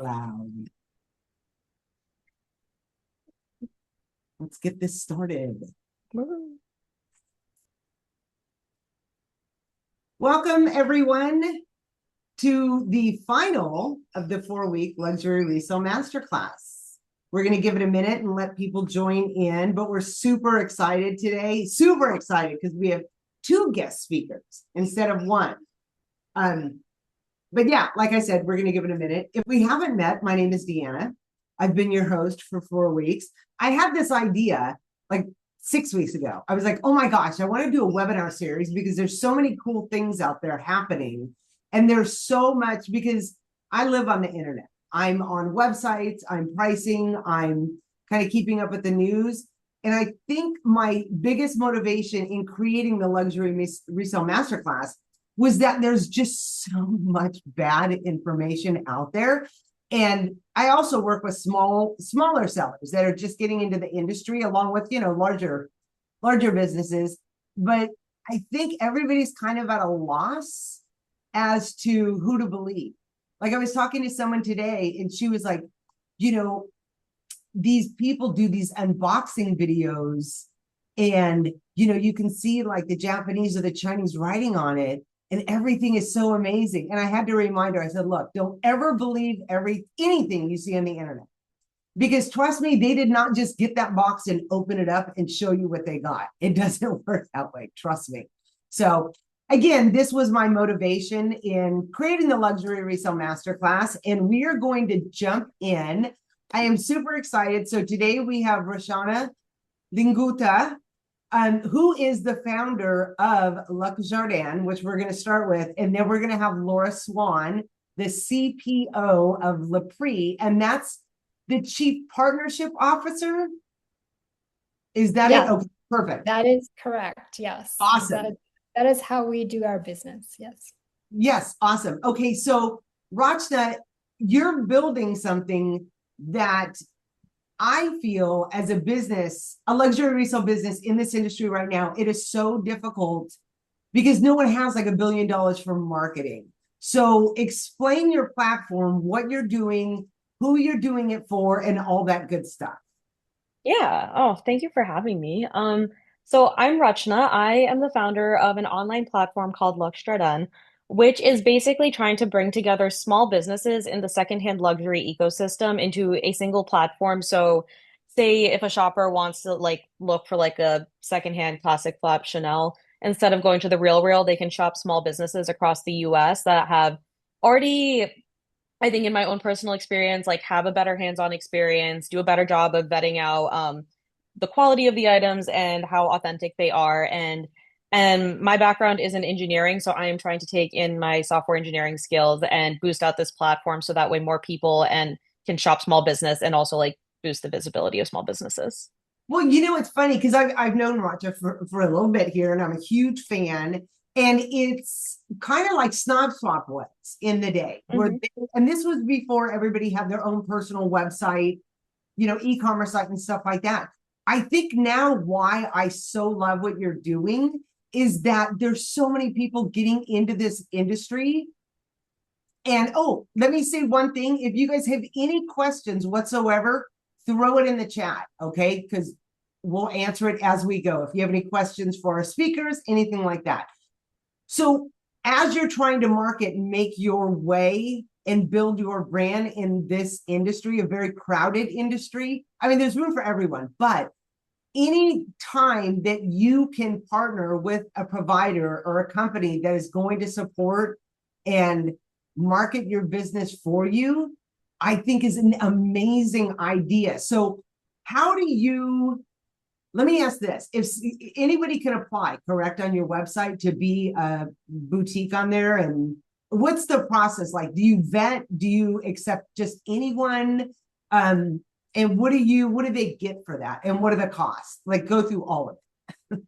Loud. Let's get this started. Woo. Welcome, everyone, to the final of the 4-week Luxury Resale Masterclass. We're going to give it a minute and let people join in, but we're super excited today. Super excited because we have 2 guest speakers instead of 1. But yeah, like I said, we're going to give it a minute. If we haven't met, my name is Deanna. I've been your host for 4 weeks. I had this idea like 6 weeks ago. I was like, oh my gosh, I want to do a webinar series because there's so many cool things out there happening. And there's so much because I live on the internet. I'm on websites, I'm pricing, I'm kind of keeping up with the news. And I think my biggest motivation in creating the Luxury Resale Masterclass was that there's just so much bad information out there. And I also work with smaller sellers that are just getting into the industry along with, larger businesses. But I think everybody's kind of at a loss as to who to believe. Like I was talking to someone today and she was like, these people do these unboxing videos and, you can see like the Japanese or the Chinese writing on it. And everything is so amazing. And I had to remind her, I said, look, don't ever believe anything you see on the internet. Because trust me, they did not just get that box and open it up and show you what they got. It doesn't work that way. Trust me. So again, this was my motivation in creating the Luxury Resale Masterclass. And we are going to jump in. I am super excited. So today we have Rachana Lingulta, who is the founder of Jardin, which we're going to start with. And then we're going to have Laura Swan, the CPO of LePrix, and that's the Chief Partnership Officer. Is that it? Okay, perfect. That is correct. Yes. Awesome. That is how we do our business. Yes. Yes, awesome. Okay, so Rachana, you're building something that I feel as a business, a luxury resale business in this industry right now, it is so difficult because no one has like $1 billion for marketing. So explain your platform, what you're doing, who you're doing it for, and all that good stuff. Yeah. Oh, thank you for having me. So I'm Rachana. I am the founder of an online platform called Jardin, which is basically trying to bring together small businesses in the secondhand luxury ecosystem into a single platform. So say if a shopper wants to look for like a secondhand classic flap Chanel, instead of going to the Real, they can shop small businesses across the US that have already, I think in my own personal experience, like have a better hands-on experience, do a better job of vetting out the quality of the items and how authentic they are. And my background is in engineering, so I am trying to take in my software engineering skills and boost out this platform so that way more people and can shop small business and also like boost the visibility of small businesses. Well, it's funny because I've known Racha for a little bit here, and I'm a huge fan. And it's kind of like Snob Swap was in the day, Mhm. and this was before everybody had their own personal website, e-commerce site and stuff like that. I think now why I so love what you're doing is that there's so many people getting into this industry. And oh, let me say one thing. If you guys have any questions whatsoever, throw it in the chat, okay? Because we'll answer it as we go. If you have any questions for our speakers, anything like that. So as you're trying to market and make your way and build your brand in this industry, a very crowded industry, I mean, there's room for everyone, but any time that you can partner with a provider or a company that is going to support and market your business for you, I think is an amazing idea. So how do you, let me ask this, if anybody can apply, correct, on your website to be a boutique on there, and what's the process like? Do you vet, do you accept just anyone? And what do they get for that? And what are the costs? Like go through all of it.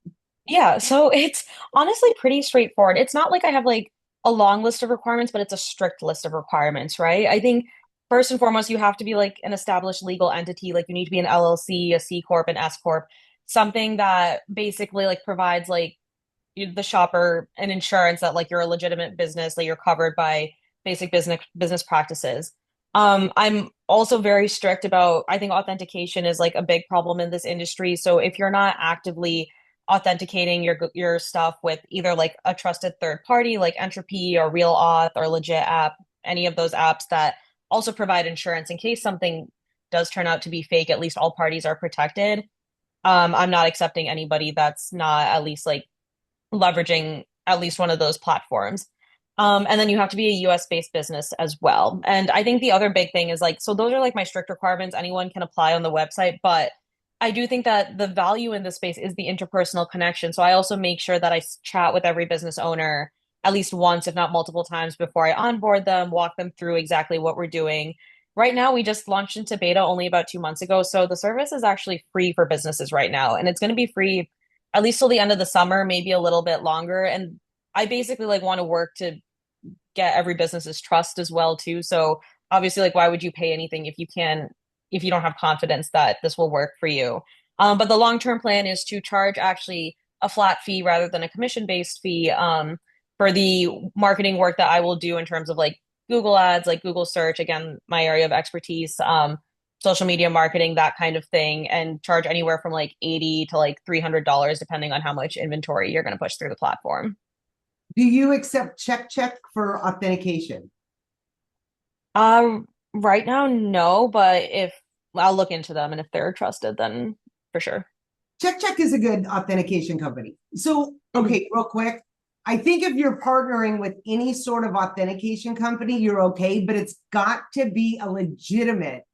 Yeah, so it's honestly pretty straightforward. It's not like I have like a long list of requirements, but it's a strict list of requirements, right? I think first and foremost, you have to be like an established legal entity. Like you need to be an LLC, a C Corp, an S Corp, something that basically like provides like the shopper an insurance that like you're a legitimate business, that you're covered by basic business practices. I'm also very strict about, I think authentication is like a big problem in this industry. So if you're not actively authenticating your stuff with either like a trusted third party like Entropy or RealAuth or Legit app, any of those apps that also provide insurance in case something does turn out to be fake, at least all parties are protected. I'm not accepting anybody that's not at least like leveraging at least one of those platforms. And then you have to be a US based business as well. And I think the other big thing is like, so those are like my strict requirements. Anyone can apply on the website, but I do think that the value in this space is the interpersonal connection. So I also make sure that I chat with every business owner at least once, if not multiple times before I onboard them, walk them through exactly what we're doing. Right now, we just launched into beta only about 2 months ago. So the service is actually free for businesses right now, and it's going to be free at least till the end of the summer, maybe a little bit longer. And I basically like want to work to get every business's trust as well too. So obviously, like, why would you pay anything if you don't have confidence that this will work for you? But the long-term plan is to charge actually a flat fee rather than a commission-based fee for the marketing work that I will do in terms of like Google ads, like Google search, again, my area of expertise, social media marketing, that kind of thing, and charge anywhere from like 80 to like $300 depending on how much inventory you're going to push through the platform. Do you accept check for authentication? Uh, right now, no, but if I'll look into them and if they're trusted, then for sure. Check is a good authentication company. So, Mhm. okay, real quick. I think if you're partnering with any sort of authentication company, you're okay, but it's got to be a legitimate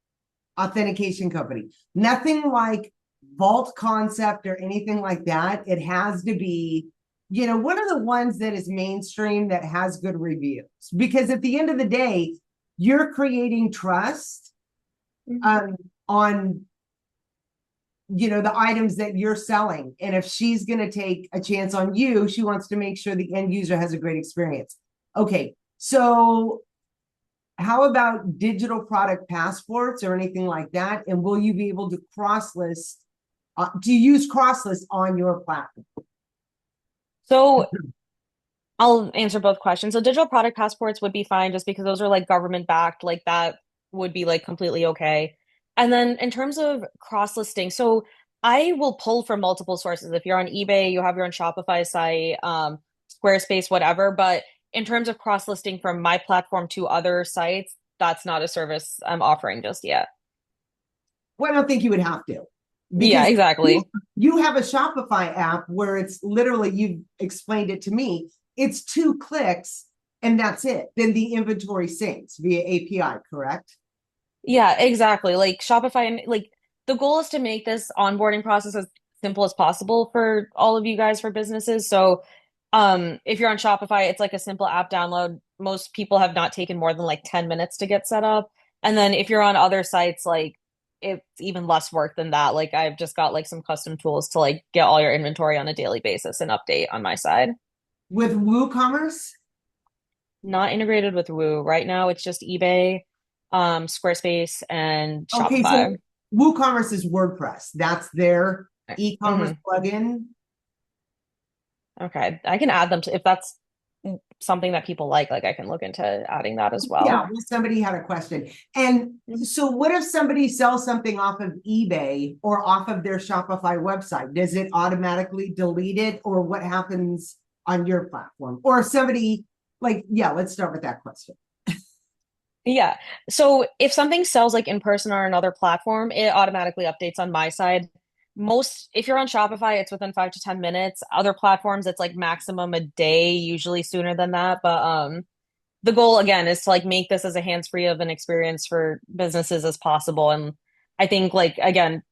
authentication company. Nothing like Vault Concept or anything like that. It has to be, one of the ones that is mainstream that has good reviews. Because at the end of the day, you're creating trust Mhm. um, on the items that you're selling. And if she's going to take a chance on you, she wants to make sure the end user has a great experience. Okay, so how about digital product passports or anything like that? And will you be able to cross list, to use cross list on your platform? So I'll answer both questions. So digital product passports would be fine just because those are like government backed, like that would be like completely okay. And then in terms of cross listing, so I will pull from multiple sources. If you're on eBay, you have your own Shopify site, Squarespace, whatever. But in terms of cross listing from my platform to other sites, that's not a service I'm offering just yet. Well, I don't think you would have to Yeah, because you, exactly. you have a Shopify app where it's literally, you've explained it to me, it's 2 clicks and that's it. Then the inventory syncs via API, correct? Yeah, exactly. Like Shopify and like the goal is to make this onboarding process as simple as possible for all of you guys for businesses. So, if you're on Shopify, it's like a simple app download. Most people have not taken more than like 10 minutes to get set up. And then if you're on other sites, like it's even less work than that. Like I've just got like some custom tools to like get all your inventory on a daily basis and update on my side. With WooCommerce? Not integrated with Woo. Right now, it's just eBay, Squarespace, and Okay, so Shopify. WooCommerce is WordPress. That's their e-commerce Hmm. plugin. Okay, I can add them to if that's something that people like I can look into adding that as Yeah, well. well, somebody had a question. And Mhm. so what if somebody sells something off of eBay or off of their Shopify website? Does it automatically delete it or what happens on your platform? Or if somebody yeah, let's start with that question. Yeah. So if something sells like in person or another platform, it automatically updates on my side. If you're on Shopify, it's within 5 to 10 minutes. Other platforms, it's like maximum a day, usually sooner than that. But the goal again is to like make this as a hands-free of an experience for businesses as possible. And I think like again,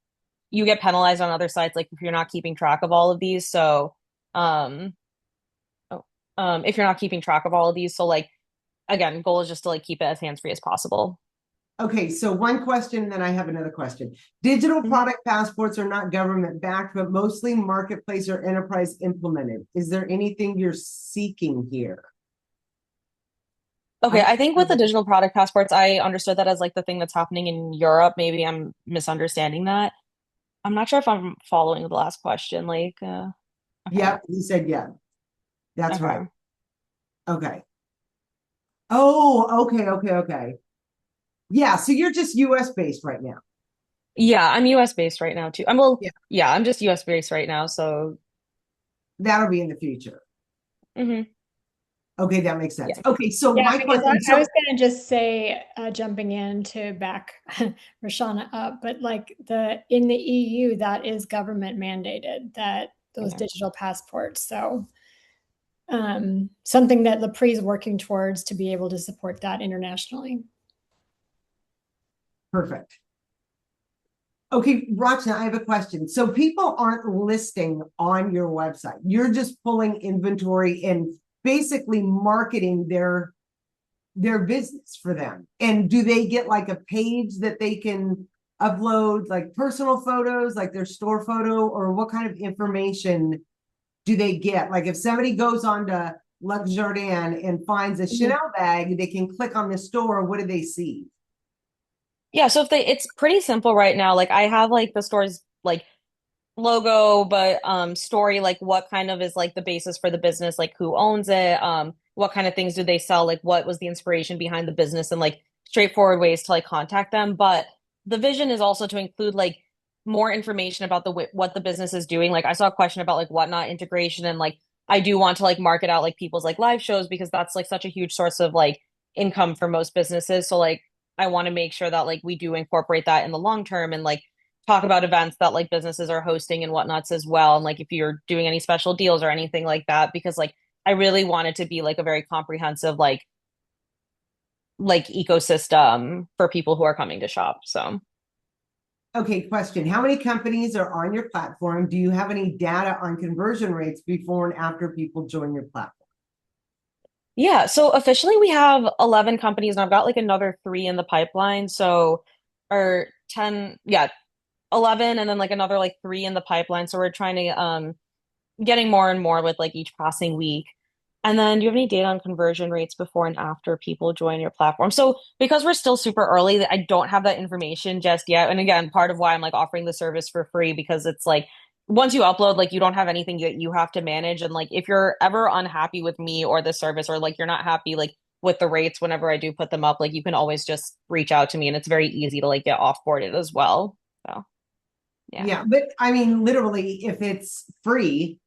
you get penalized on other sites like if you're not keeping track of all of these. So um oh, if you're not keeping track of all of these, so like again, goal is just to like keep it as hands-free as possible. Okay, so one question, then I have another question. Digital Mhm. product passports are not government backed, but mostly marketplace or enterprise implemented. Is there anything you're seeking here? Okay, I I think with the digital product passports, I understood that as like the thing that's happening in Europe. Maybe I'm misunderstanding that. I'm not sure if I'm following the last question. Okay, Yep, he said yeah. That's right. okay. Okay. Oh, okay. Yeah, so you're just US based right now. Yeah, I'm US based right now too. Yeah, I'm just US based right now. So, That'll be in the future. mhm, Okay, that makes sense. yeah. Okay, so Yeah, my because I, question, I so was going to just say, jumping in to back Rashana up, but like in the EU, that is government mandated that those Okay. digital passports. So something that LePrix is working towards to be able to support that internationally. perfect. Okay, Rachna, I have a question. So people aren't listing on your website. You're just pulling inventory and basically marketing their business for them. And do they get like a page that they can upload like personal photos, like their store photo, or what kind of information do they get? Like if somebody goes on to Jardin and finds a Mhm. Chanel bag, they can click on the store. What do they see? Yeah, so if they it's pretty simple right now. Like I have like the store's like logo, but story, like what kind of is like the basis for the business, like who owns it, what kind of things do they sell, like what was the inspiration behind the business, and like straightforward ways to like contact them. But the vision is also to include like more information about what the business is doing. Like I saw a question about like whatnot integration, and like I do want to like market out like people's like live shows because that's like such a huge source of like income for most businesses. So like I want to make sure that like we do incorporate that in the long term and like talk about events that like businesses are hosting and whatnots as well. And like if you're doing any special deals or anything like that, because like I really want it to be like a very comprehensive like ecosystem for people who are coming to shop. So Okay, question. How many companies are on your platform? Do you have any data on conversion rates before and after people join your platform? yeah, so officially we have 11 companies and I've got like another three in the pipeline. So or 10, yeah, 11 and then like another like three in the pipeline. So we're trying to getting more and more with like each passing week. And then do you have any data on conversion rates before and after people join your platform? So because we're still super early, I don't have that information just yet. And again, part of why I'm like offering the service for free because it's like once you upload, like you don't have anything that you have to manage. And like if you're ever unhappy with me or the service or like you're not happy like with the rates whenever I do put them up, like you can always just reach out to me and it's very easy to like get offboarded as well. So yeah. Yeah, but I mean, literally, if it's free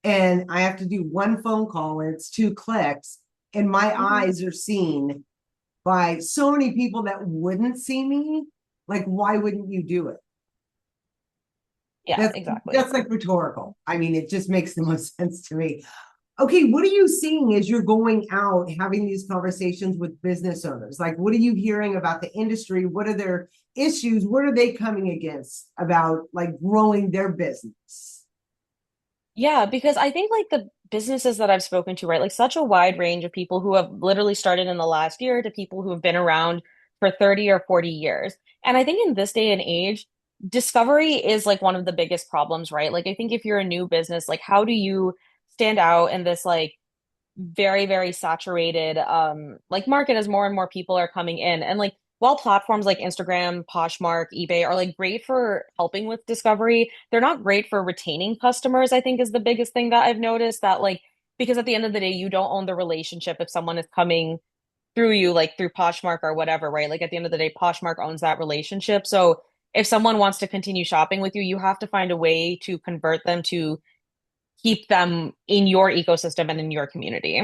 and I have to do one phone call and it's 2 clicks, and my Mhm. eyes are seen by so many people that wouldn't see me, like, why wouldn't you do it? Yeah, That's exactly. that's like rhetorical. I mean, it just makes the most sense to me. Okay, what are you seeing as you're going out having these conversations with business owners? Like, what are you hearing about the industry? What are their issues? What are they coming against about like growing their business? Yeah, because I think like the businesses that I've spoken to, right, like such a wide range of people who have literally started in the last year to people who have been around for 30 or 40 years. And I think in this day and age, discovery is like one of the biggest problems, right? Like I think if you're a new business, like how do you stand out in this like very, very saturated like market as more and more people are coming in. And like while platforms like Instagram, Poshmark, eBay are like great for helping with discovery, they're not great for retaining customers, I think is the biggest thing that I've noticed that like because at the end of the day, you don't own the relationship if someone is coming through you, like through Poshmark or whatever, right? Like at the end of the day, Poshmark owns that relationship. So if someone wants to continue shopping with you, you have to find a way to convert them to keep them in your ecosystem and in your community.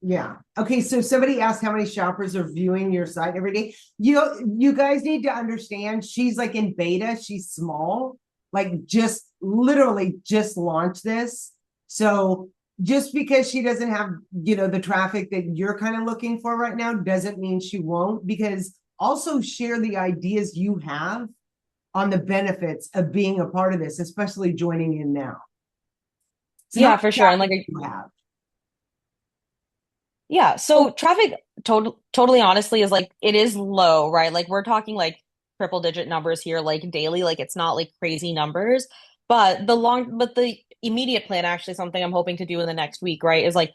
Yeah. Okay. So somebody asked how many shoppers are viewing your site every day. You guys need to understand she's like in beta, she's small, like just literally just launched this. So just because she doesn't have, the traffic that you're kind of looking for right now doesn't mean she won't, because also share the ideas you have on the benefits of being a part of this, especially joining in now. So how Yeah, much for sure. And traffic like, do you have? yeah, so traffic totally honestly is like it is low, right? Like we're talking like triple digit numbers here, like daily, like it's not like crazy numbers. But the immediate plan, actually something I'm hoping to do in the next week, right, is like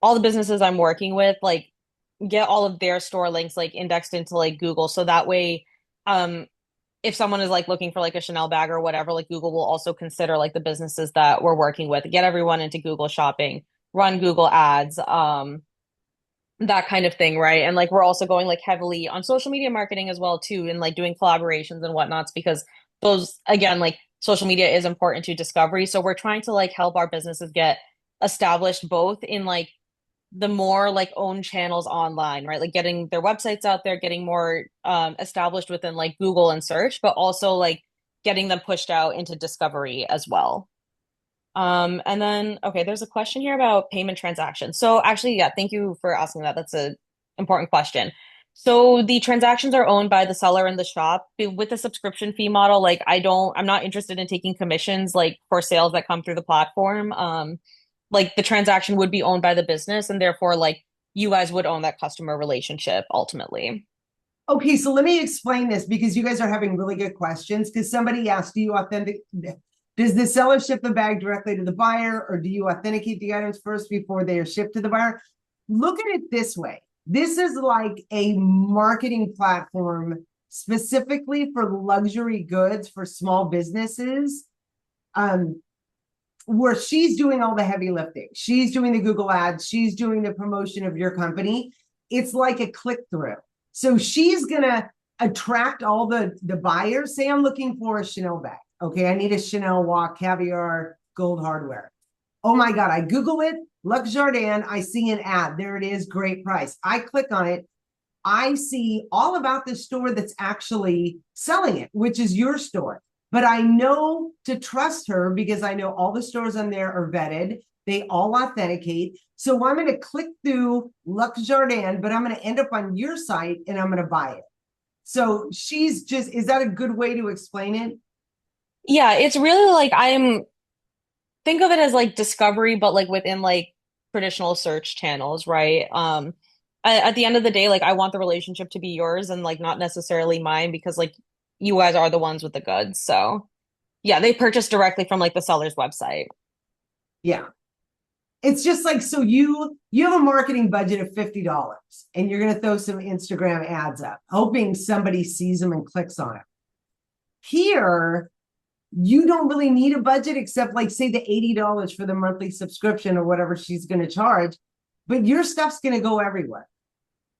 all the businesses I'm working with, like get all of their store links like indexed into like Google. So that way, um, if someone is like looking for like a Chanel bag or whatever, like Google will also consider like the businesses that we're working with, get everyone into Google shopping, run Google ads. that kind of thing, right? And like we're also going like heavily on social media marketing as well too, and like doing collaborations and whatnots because those again, like social media is important to discovery. So we're trying to like help our businesses get established both in like the more like own channels online, right? Like getting their websites out there, getting more established within like Google and search, but also like getting them pushed out into discovery as well. And then, okay, there's a question here about payment transactions. So actually, yeah, thank you for asking that. That's a important question. So the transactions are owned by the seller and the shop. With the subscription fee model, like I'm not interested in taking commissions like for sales that come through the platform. Like the transaction would be owned by the business and therefore like you guys would own that customer relationship ultimately. Okay, so let me explain this because you guys are having really good questions. Because somebody asked, do you authentic? Does the seller ship the bag directly to the buyer, or do you authenticate the items first before they are shipped to the buyer? Look at it this way. This is like a marketing platform specifically for luxury goods for small businesses. Where she's doing all the heavy lifting. She's doing the Google ads. She's doing the promotion of your company. It's like a click through. So she's going to attract all the buyers. Say I'm looking for a Chanel bag. Okay, I need a Chanel Walk Caviar Gold Hardware. Oh my God, I Google it, Lux Jardin, I see an ad. There it is, great price. I click on it. I see all about the store that's actually selling it, which is your store. But I know to trust her because I know all the stores on there are vetted. They all authenticate. So I'm going to click through Lux Jardin, but I'm going to end up on your site and I'm going to buy it. So is that a good way to explain it? Yeah, it's really like think of it as like discovery, but like within like traditional search channels, right? At the end of the day, like I want the relationship to be yours and like not necessarily mine because like you guys are the ones with the goods. So yeah, they purchase directly from like the seller's website. Yeah. It's just like, so you have a marketing budget of $50 and you're going to throw some Instagram ads up, hoping somebody sees them and clicks on it. Here, you don't really need a budget except like say the $80 for the monthly subscription or whatever she's going to charge, but your stuff's going to go everywhere.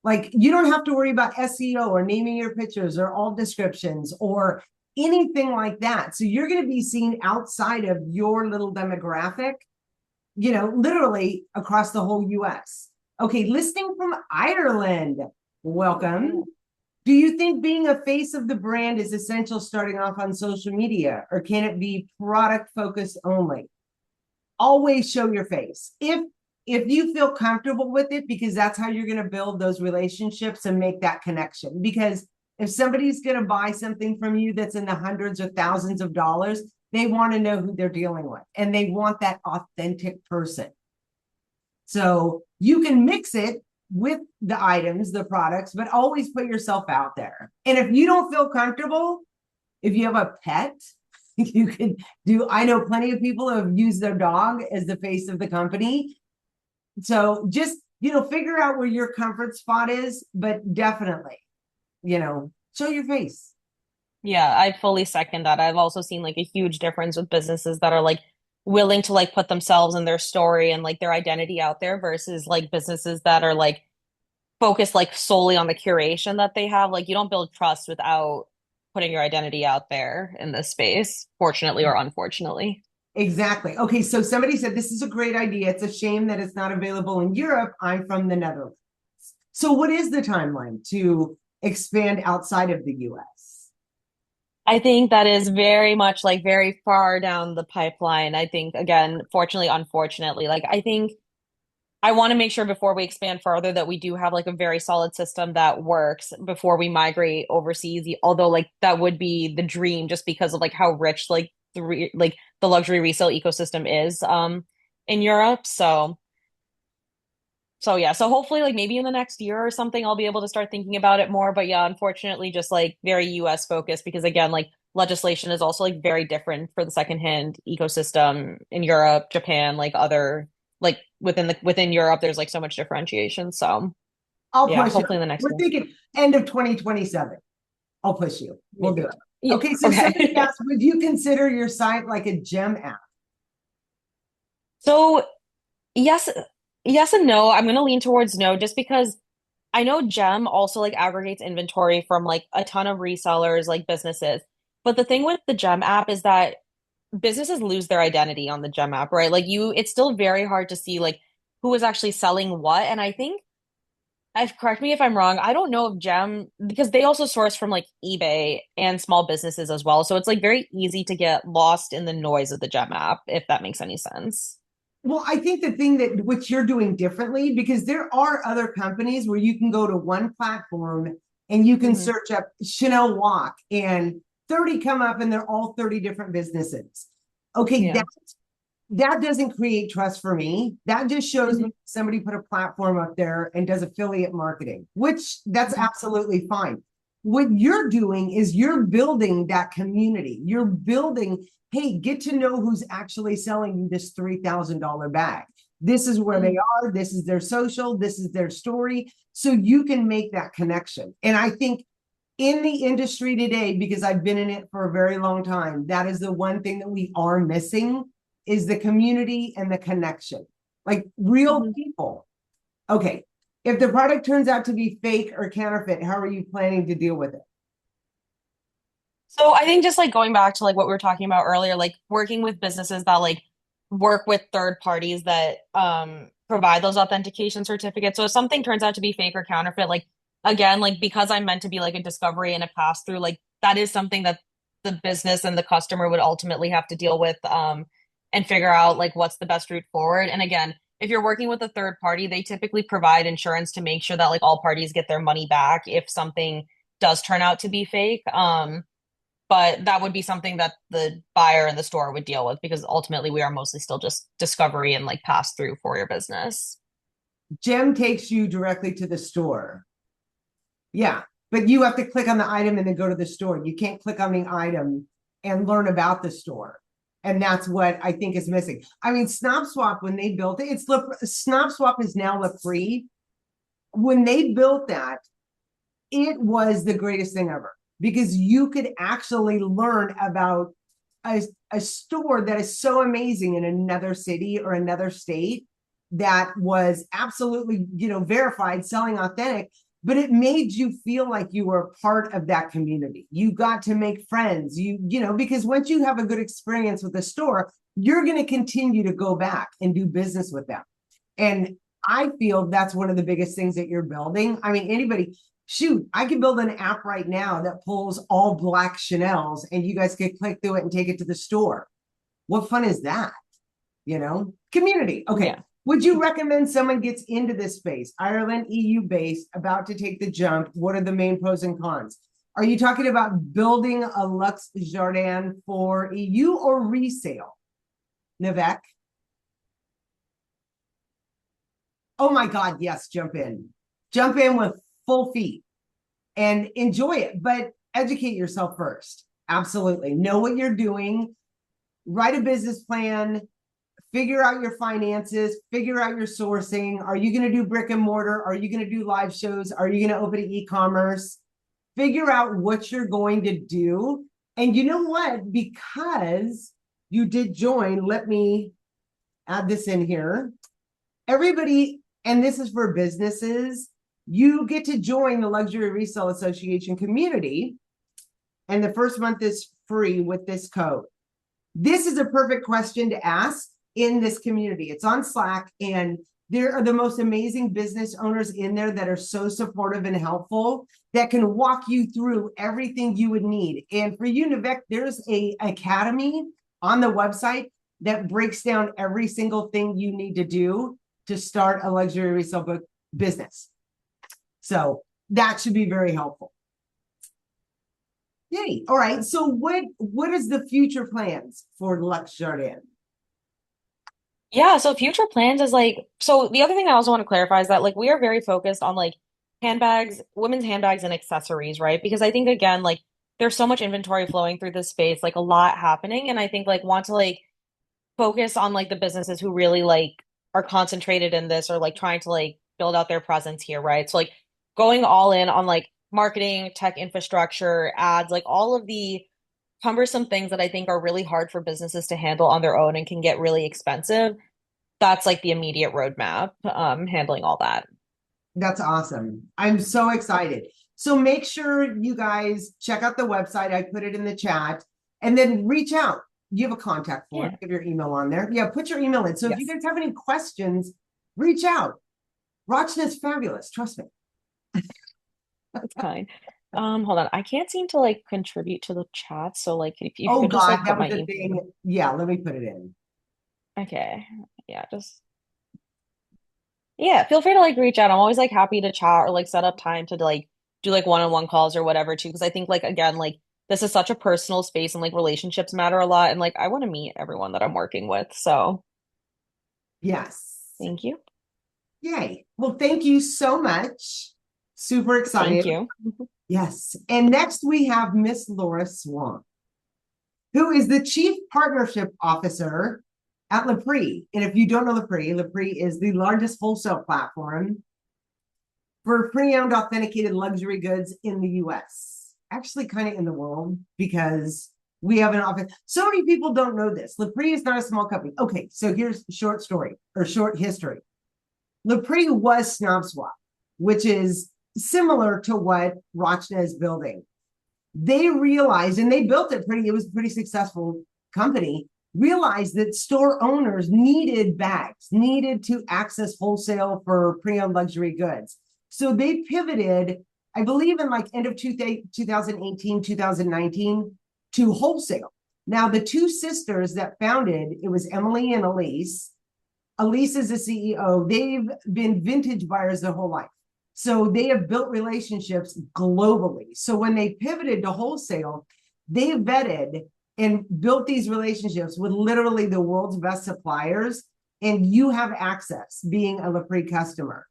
Like you don't have to worry about SEO or naming your pictures or all descriptions or anything like that. So you're going to be seen outside of your little demographic, literally across the whole US. Okay, listing from Ireland. Welcome. Do you think being a face of the brand is essential starting off on social media, or can it be product focused only? Always show your face. If you feel comfortable with it, because that's how you're going to build those relationships and make that connection. Because if somebody's going to buy something from you that's in the hundreds or thousands of dollars, they want to know who they're dealing with and they want that authentic person. So you can mix it with the items, the products, but always put yourself out there. And if you don't feel comfortable, if you have a pet, you can I know plenty of people who have used their dog as the face of the company. So just, figure out where your comfort spot is, but definitely, show your face. Yeah, I fully second that. I've also seen like a huge difference with businesses that are like willing to like put themselves and their story and like their identity out there versus like businesses that are like focused like solely on the curation that they have. Like you don't build trust without putting your identity out there in this space, fortunately or unfortunately. Exactly. Okay, so somebody said this is a great idea. It's a shame that it's not available in Europe. I'm from the Netherlands. So what is the timeline to expand outside of the US? I think that is very much like very far down the pipeline. I think again, fortunately, unfortunately, like I think I want to make sure before we expand further that we do have like a very solid system that works before we migrate overseas. Although like that would be the dream just because of like how rich like like the luxury resale ecosystem is in Europe. So yeah, so hopefully like maybe in the next year or something I'll be able to start thinking about it more. But yeah, unfortunately just like very US focused because again, like legislation is also like very different for the secondhand ecosystem in Europe, Japan, like other like within Europe, there's like so much differentiation. So I'll yeah, push you. hopefully in the next We're year. thinking end of 2027. I'll push you. We'll do it. Yeah, Okay, so somebody okay. asked, would you consider your site like a gem app? So yes, Yes and no. I'm gonna lean towards no just because I know Gem also like aggregates inventory from like a ton of resellers, like businesses. But the thing with the Gem app is that businesses lose their identity on the Gem app, right? Like it's still very hard to see like who is actually selling what. And I think I've correct me if I'm wrong. I don't know if Gem because they also source from like eBay and small businesses as well. So it's like very easy to get lost in the noise of the Gem app, if that makes any sense. Well, I think the thing that which you're doing differently, because there are other companies where you can go to one platform and you can Hmm. search up Chanel Walk and 30 come up and they're all 30 different businesses. Okay, Yeah. that doesn't create trust for me. That just shows Hmm. me somebody put a platform up there and does affiliate marketing, which that's Hmm. absolutely fine. What you're doing is you're building that community. You're building, hey, get to know who's actually selling you this $3,000 bag. This is where they Hmm. are. This is their social. This is their story. So you can make that connection. And I think in the industry today, because I've been in it for a very long time, that is the one thing that we are missing is the community and the connection, like real Hmm. people. Okay, if the product turns out to be fake or counterfeit, how are you planning to deal with it? So I think just like going back to like what we were talking about earlier, like working with businesses that like work with third parties that provide those authentication certificates. So if something turns out to be fake or counterfeit, like again, like because I'm meant to be like a discovery and a pass through, like that is something that the business and the customer would ultimately have to deal with and figure out like what's the best route forward. And again, if you're working with a third party, they typically provide insurance to make sure that like all parties get their money back if something does turn out to be fake. But that would be something that the buyer in the store would deal with because ultimately we are mostly still just discovery and like pass through for your business. Gem takes you directly to the store. Yeah, but you have to click on the item and then go to the store. You can't click on the item and learn about the store. And that's what I think is missing. I mean, Snap Swap, when they built it, Snap Swap is now LePrix. When they built that, it was the greatest thing ever because you could actually learn about a store that is so amazing in another city or another state that was absolutely, verified, selling authentic, but it made you feel like you were a part of that community. You got to make friends, because once you have a good experience with the store, you're going to continue to go back and do business with them. And I feel that's one of the biggest things that you're building. I mean, anybody, shoot, I could build an app right now that pulls all black Chanel's and you guys could click through it and take it to the store. What fun is that? Community. Okay. Yeah. Would you recommend someone gets into this space, Ireland, EU based, about to take the jump? What are the main pros and cons? Are you talking about building a Lux Jardin for EU or resale? Nivek? Oh my God, yes, jump in. Jump in with full feet and enjoy it, but educate yourself first. Absolutely. Know what you're doing, write a business plan, figure out your finances, figure out your sourcing. Are you going to do brick and mortar? Are you going to do live shows? Are you going to open an e-commerce? Figure out what you're going to do. And you know what? Because you did join, let me add this in here. Everybody, and this is for businesses, you get to join the Luxury Resale Association community. And the first month is free with this code. This is a perfect question to ask in this community. It's on Slack, and there are the most amazing business owners in there that are so supportive and helpful that can walk you through everything you would need. And for you, Nivek, there's a academy on the website that breaks down every single thing you need to do to start a luxury resale book business. So that should be very helpful. Yay. All right. So what is the future plans for Lux Jardin? Yeah, so future plans is like so the other thing I also want to clarify is that like we are very focused on like handbags, women's handbags and accessories, right? Because I think again like there's so much inventory flowing through this space, like a lot happening and I think like want to like focus on like the businesses who really like are concentrated in this or like trying to like build out their presence here, right? So like going all in on like marketing, tech infrastructure, ads, like all of the cumbersome things that I think are really hard for businesses to handle on their own and can get really expensive. that's like the immediate roadmap, handling all that. That's awesome. I'm so excited. So make sure you guys check out the website. I put it in the chat, and then reach out. You have a contact form. Yeah. Give your email on there. Yeah, put your email in. So if you Yes. guys have any questions, reach out. Rachna's fabulous. Trust me. That's kind. Hold on. I can't seem to like contribute to the chat. So like if you Oh could just God, like that put was my the email. thing. Yeah, let me put it in. Okay. Yeah, just yeah, feel free to like reach out. I'm always like happy to chat or like set up time to like do like one-on-one calls or whatever too. Because I think like again, like this is such a personal space and like relationships matter a lot. And like I want to meet everyone that I'm working with. So Yes. thank you. Yay. Well, thank you so much. Super Thank excited. you. Yes. And next we have Miss Laura Swan, who is the Chief Partnership Officer at LePrix. And if you don't know LePrix is the largest wholesale platform for pre-owned authenticated luxury goods in the US. Actually, kind of in the world, because we have an office. So many people don't know this. LePrix is not a small company. Okay, so here's a short story or short history. LePrix was Snob Swap, which is similar to what Rachna is building. They realized, and they built it it was a pretty successful company, realized that store owners needed bags, needed to access wholesale for pre-owned luxury goods. So they pivoted, I believe in like end of 2018, 2019 to wholesale. Now, the two sisters that founded, it was Emily and Elise. Elise is the CEO. They've been vintage buyers their whole life. So they have built relationships globally. So when they pivoted to wholesale, they vetted and built these relationships with literally the world's best suppliers. And you have access being a LePrix customer.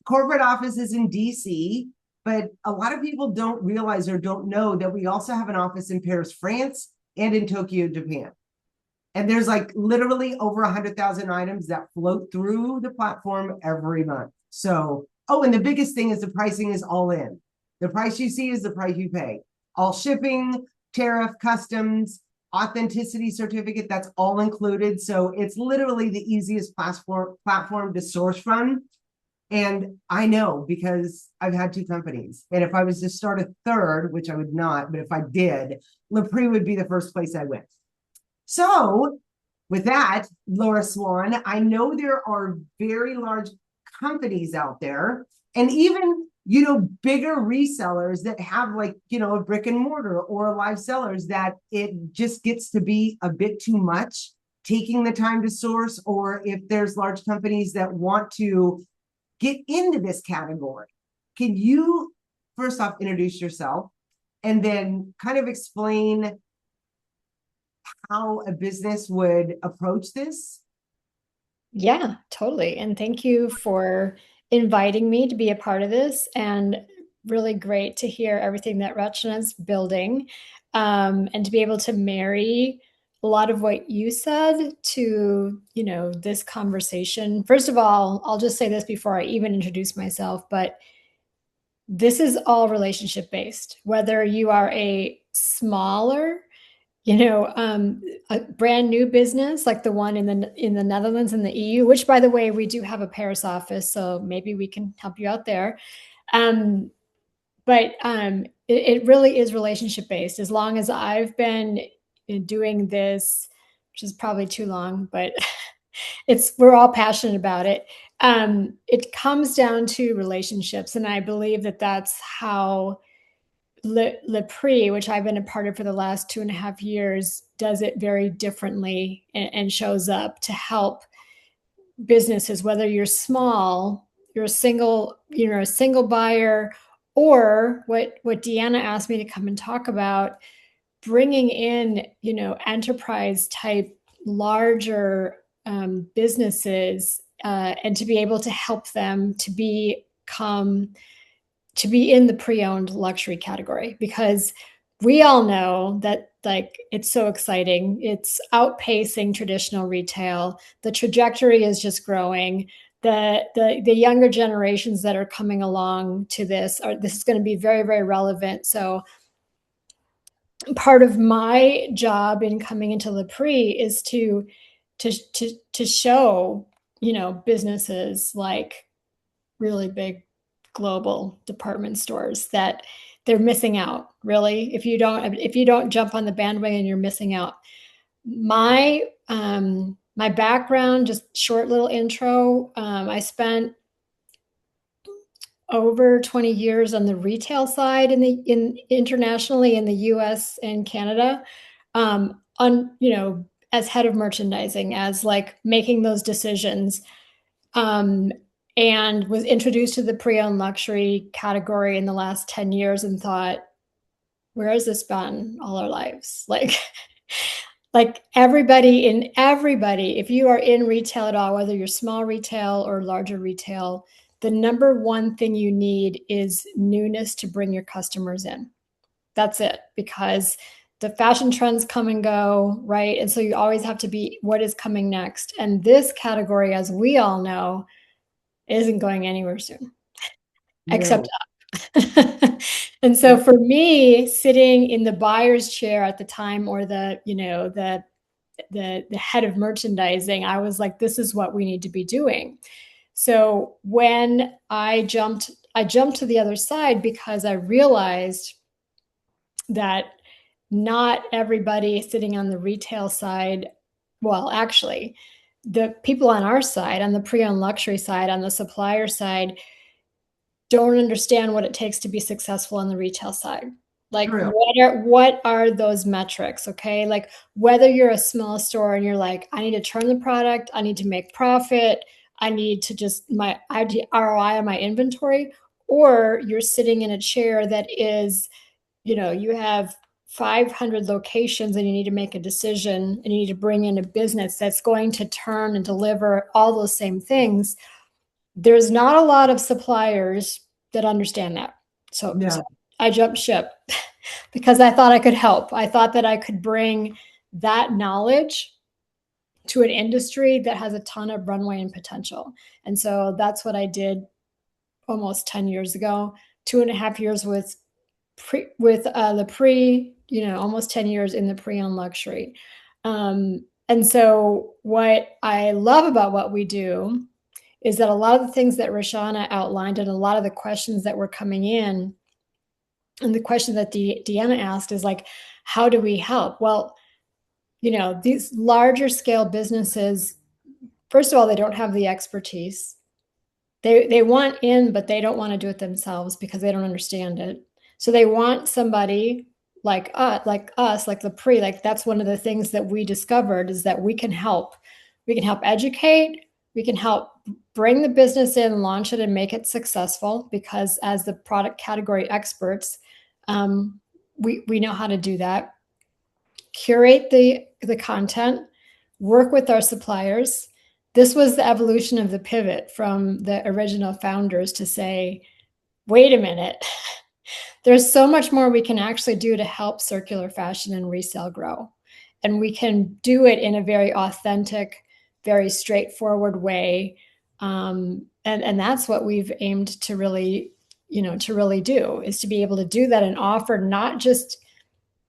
Corporate office is in DC, but a lot of people don't realize or don't know that we also have an office in Paris, France, and in Tokyo, Japan. And there's like literally over 100,000 items that float through the platform every month. So, oh, and the biggest thing is the pricing is all in. The price you see is the price you pay. All shipping, tariff, customs, authenticity certificate, that's all included. So it's literally the easiest platform to source from. And I know because I've had two companies. And if I was to start a third, which I would not, but if I did, LePrix would be the first place I went. So with that, Laura Swan, I know there are very large companies out there and even, bigger resellers that have like, a brick and mortar or a live sellers that it just gets to be a bit too much taking the time to source, or if there's large companies that want to get into this category. Can you first off introduce yourself and then kind of explain how a business would approach this? Yeah, totally. And thank you for inviting me to be a part of this, and really great to hear everything that Rachana's building, and to be able to marry a lot of what you said to, this conversation. First of all, I'll just say this before I even introduce myself, but this is all relationship based. Whether you are a smaller, a brand new business like the one in the Netherlands and the EU, which by the way, we do have a Paris office, so maybe we can help you out there. But it really is relationship based. As long as I've been doing this, which is probably too long, but we're all passionate about it. It comes down to relationships, and I believe that that's how LePrix, which I've been a part of for the last 2.5 years, does it very differently, and shows up to help businesses, whether you're small, you're a single buyer, or what Deanna asked me to come and talk about, bringing in, enterprise type larger businesses, and to be able to help them to be in the pre-owned luxury category, because we all know that like it's so exciting. It's outpacing traditional retail. The trajectory is just growing. The younger generations that are coming along to this is going to be very, very relevant. So part of my job in coming into LePrix is to to show, businesses like really big global department stores that they're missing out. Really, if you don't jump on the bandwagon, you're missing out. My background, just short little intro. I spent over 20 years on the retail side internationally in the US and Canada, as head of merchandising, as like making those decisions, and was introduced to the pre-owned luxury category in the last 10 years and thought, where has this been all our lives? Like everybody, if you are in retail at all, whether you're small retail or larger retail, the number one thing you need is newness to bring your customers in. That's it, because the fashion trends come and go, right? And so you always have to be what is coming next. And this category, as we all know, isn't going anywhere soon, except up. And so for me, sitting in the buyer's chair at the time, or the head of merchandising, I was like, this is what we need to be doing. So when I jumped to the other side, because I realized that not everybody sitting on the retail side, well, actually, the people on our side, on the pre-owned luxury side, on the supplier side, don't understand what it takes to be successful on the retail side. Like, what are those metrics? Okay. Like, whether you're a small store and you're like, I need to turn the product, I need to make profit, I need to just my ROI on my inventory, or you're sitting in a chair that is, you have 500 locations and you need to make a decision and you need to bring in a business that's going to turn and deliver all those same things. There's not a lot of suppliers that understand that. So I jumped ship because I thought I could help. I thought that I could bring that knowledge to an industry that has a ton of runway and potential. And so that's what I did almost 10 years ago, 2.5 years with LePrix, almost 10 years in the pre-owned luxury. And so what I love about what we do is that a lot of the things that Rachana outlined and a lot of the questions that were coming in, and the question that Deanna asked is like, how do we help? Well, these larger scale businesses, first of all, they don't have the expertise. They want in, but they don't want to do it themselves because they don't understand it. So they want somebody like us, like LePrix. Like, that's one of the things that we discovered, is that we can help. We can help educate. We can help bring the business in, launch it, and make it successful, because as the product category experts, we know how to do that. Curate the content, work with our suppliers. This was the evolution of the pivot from the original founders to say, wait a minute, there's so much more we can actually do to help circular fashion and resale grow. And we can do it in a very authentic, very straightforward way. And that's what we've aimed to really do, is to be able to do that and offer not just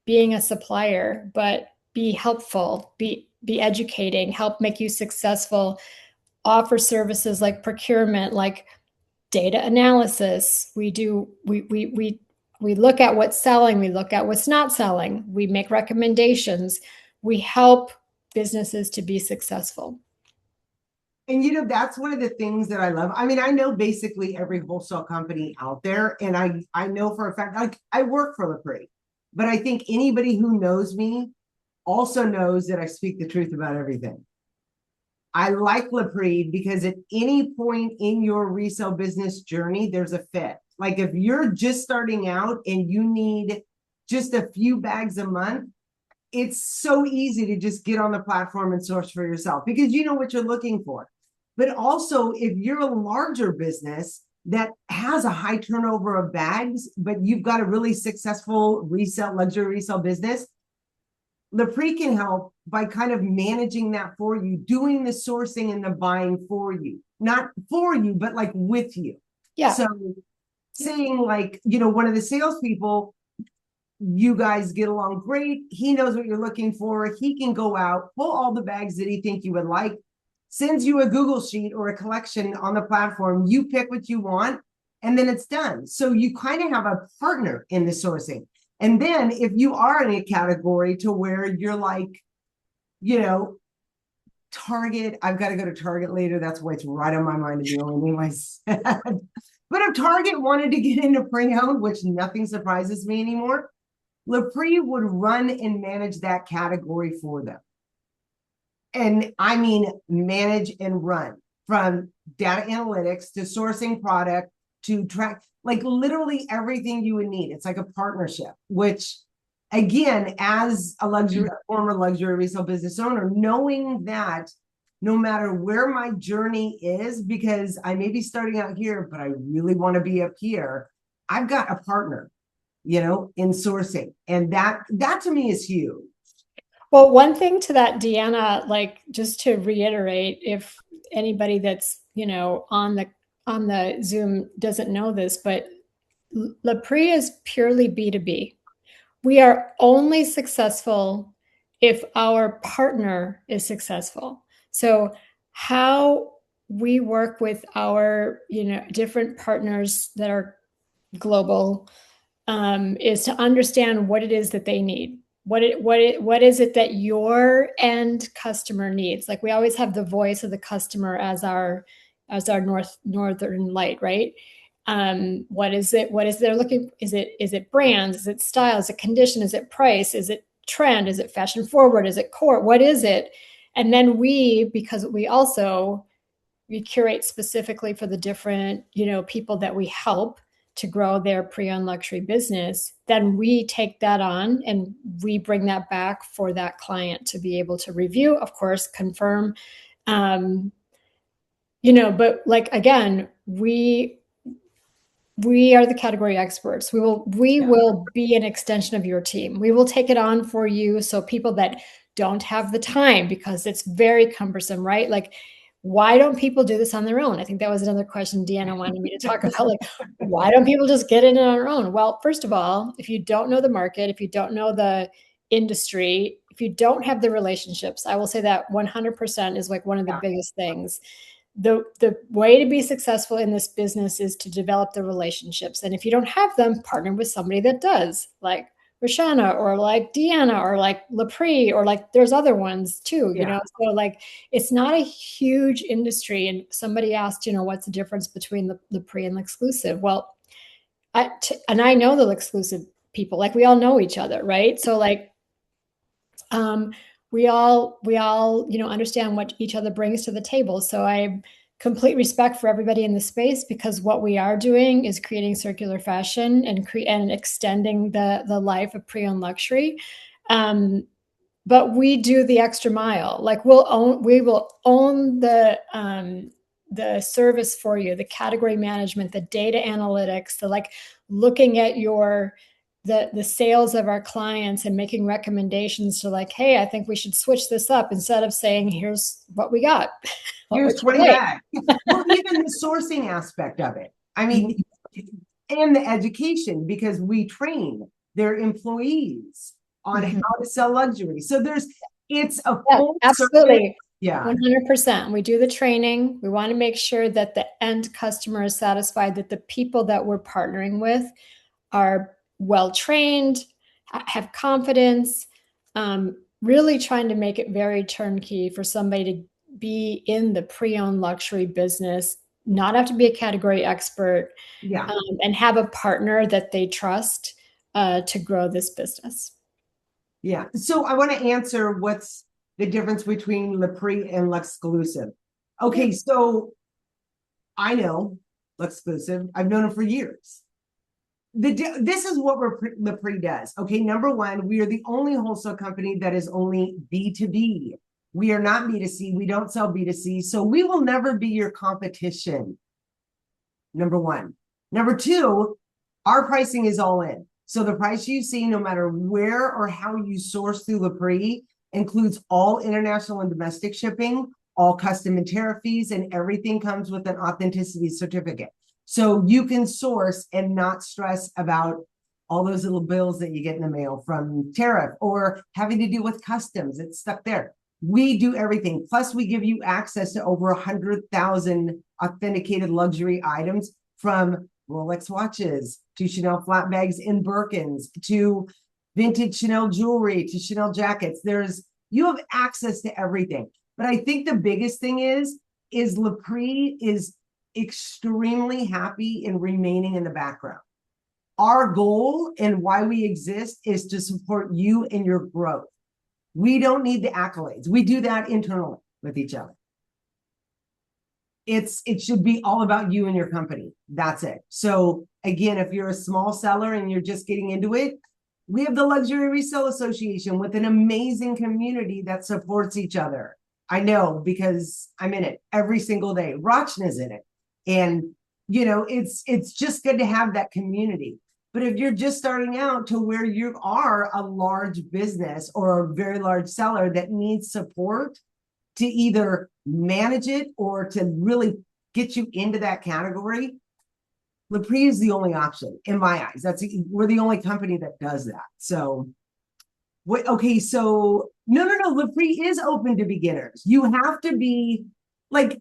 being a supplier, but be helpful, be educating, help make you successful, offer services like procurement, like data analysis. We look at what's selling, we look at what's not selling, we make recommendations, we help businesses to be successful. And that's one of the things that I love. I mean, I know basically every wholesale company out there, and I know for a fact, like, I work for LePrix, but I think anybody who knows me also knows that I speak the truth about everything. I like LePrix because at any point in your resale business journey, there's a fit. Like, if you're just starting out and you need just a few bags a month, it's so easy to just get on the platform and source for yourself because you know what you're looking for. But also, if you're a larger business that has a high turnover of bags, but you've got a really successful luxury resale business, LePrix can help by kind of managing that for you, doing the sourcing and the buying for you. Not for you, but like with you. Yeah. So saying, like, one of the salespeople, You guys get along great. He knows what you're looking for. He can go out, pull all the bags that he think you would like, sends you a Google sheet or a collection on the platform. You pick what you want, and then it's done. So you kind of have a partner in the sourcing. And then if you are in a category to where you're like, you know, Target, I've got to go to Target later. That's why it's right on my mind. And the only name I said. But if Target wanted to get into pre-owned, which nothing surprises me anymore, LePrix would run and manage that category for them. And I mean, manage and run, from data analytics to sourcing product to track, like literally everything you would need. It's like a partnership, which again, as a former luxury resale business owner, knowing that no matter where my journey is, because I may be starting out here, but I really want to be up here, I've got a partner, you know, in sourcing. And that to me is huge. Well, one thing to that, Deanna, like just to reiterate, if anybody that's, you know, on the Zoom doesn't know this, but LePrix is purely B2B. We are only successful if our partner is successful. So how we work with our, you know, different partners that are global is to understand what it is that they need. What is it that your end customer needs? Like we always have the voice of the customer as our northern light, right? What is it they're looking? Is it brands? Is it style? Is it condition? Is it price? Is it trend? Is it fashion forward? Is it core? What is it? And then because we curate specifically for the different, you know, people that we help to grow their pre-owned luxury business, then we take that on and we bring that back for that client to be able to review, of course, confirm, you know, but like, again, we are the category experts. We will be an extension of your team. We will take it on for you. So people that don't have the time, because it's very cumbersome, right? Like, why don't people do this on their own? I think that was another question Deanna wanted me to talk about. Like, why don't people just get in on their own? Well, first of all, if you don't know the market, if you don't know the industry, if you don't have the relationships, I will say that 100% is like one of the biggest things. The way to be successful in this business is to develop the relationships. And if you don't have them, partner with somebody that does, like Rachana or like Deanna or like LePrix, or like there's other ones too, you know? So like, it's not a huge industry. And somebody asked, you know, what's the difference between the LePrix and exclusive? Well, and I know the exclusive people, like we all know each other, right? So like, we all, you know, understand what each other brings to the table. So I complete respect for everybody in the space, because what we are doing is creating circular fashion and extending the life of pre-owned luxury. But we do the extra mile. Like we will own the service for you, the category management, the data analytics, the like looking at the sales of our clients and making recommendations to like, hey, I think we should switch this up, instead of saying, here's what we got. Here's 20 bags. Well, even the sourcing aspect of it. I mean, and the education, because we train their employees on how to sell luxury. So it's a full absolutely. Yeah. 100%. We do the training. We want to make sure that the end customer is satisfied, that the people that we're partnering with are well-trained, have confidence, really trying to make it very turnkey for somebody to be in the pre-owned luxury business, not have to be a category expert, and have a partner that they trust to grow this business. Yeah. So I want to answer what's the difference between LePrix and L'Exclusive. Okay, so I know L'Exclusive. I've known them for years. This is what LePrix does. Okay, number one, we are the only wholesale company that is only B2B. We are not B2C. We don't sell B2C. So we will never be your competition. Number one. Number two, our pricing is all in. So the price you see, no matter where or how you source through LePrix, includes all international and domestic shipping, all custom and tariff fees, and everything comes with an authenticity certificate. So you can source and not stress about all those little bills that you get in the mail from tariff or having to deal with customs. It's stuck there. We do everything. Plus, we give you access to over 100,000 authenticated luxury items, from Rolex watches to Chanel flat bags in Birkins to vintage Chanel jewelry to Chanel jackets. You have access to everything. But I think the biggest thing is LePrix is extremely happy in remaining in the background. Our goal and why we exist is to support you in your growth. We don't need the accolades. We do that internally with each other. It should be all about you and your company. That's it. So again, if you're a small seller and you're just getting into it, we have the Luxury Resale Association with an amazing community that supports each other. I know because I'm in it every single day. Rachana's in it. And, it's just good to have that community. But if you're just starting out to where you are a large business or a very large seller that needs support to either manage it or to really get you into that category, LePrix is the only option in my eyes. We're the only company that does that. So, okay, so no, LePrix is open to beginners. You have to be like,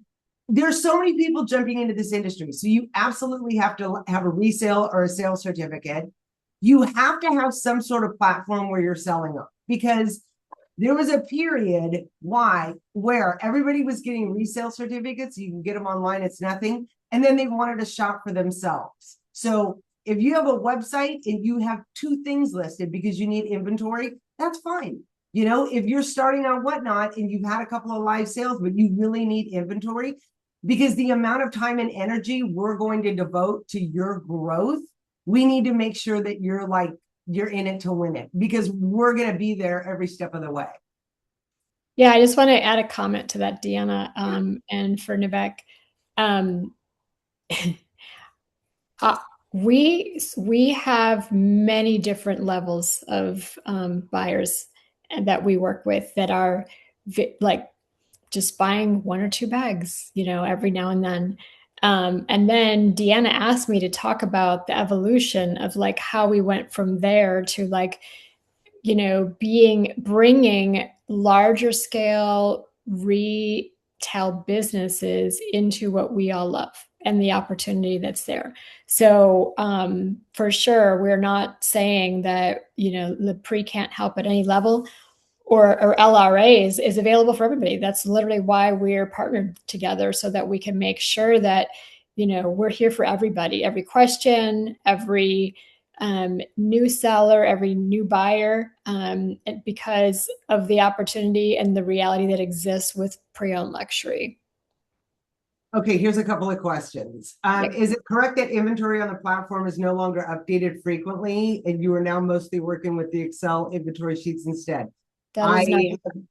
there's so many people jumping into this industry. So you absolutely have to have a resale or a sales certificate. You have to have some sort of platform where you're selling them, because there was a period where everybody was getting resale certificates. You can get them online. It's nothing. And then they wanted to shop for themselves. So if you have a website and you have 2 things listed because you need inventory, that's fine. If you're starting on Whatnot and you've had a couple of live sales, but you really need inventory, because the amount of time and energy we're going to devote to your growth, we need to make sure that you're in it to win it, because we're going to be there every step of the way. Yeah, I just want to add a comment to that, Deanna, and for Nivek. We have many different levels of buyers that we work with that are like just buying 1 or 2 bags, every now and then. And then Deanna asked me to talk about the evolution of like how we went from there to like, bringing larger scale retail businesses into what we all love and the opportunity that's there. So for sure, we're not saying that, LePrix can't help at any level, or LRA is available for everybody. That's literally why we're partnered together, so that we can make sure that, we're here for everybody, every question, every new seller, every new buyer, because of the opportunity and the reality that exists with pre-owned luxury. Okay, here's a couple of questions. Is it correct that inventory on the platform is no longer updated frequently, and you are now mostly working with the Excel inventory sheets instead?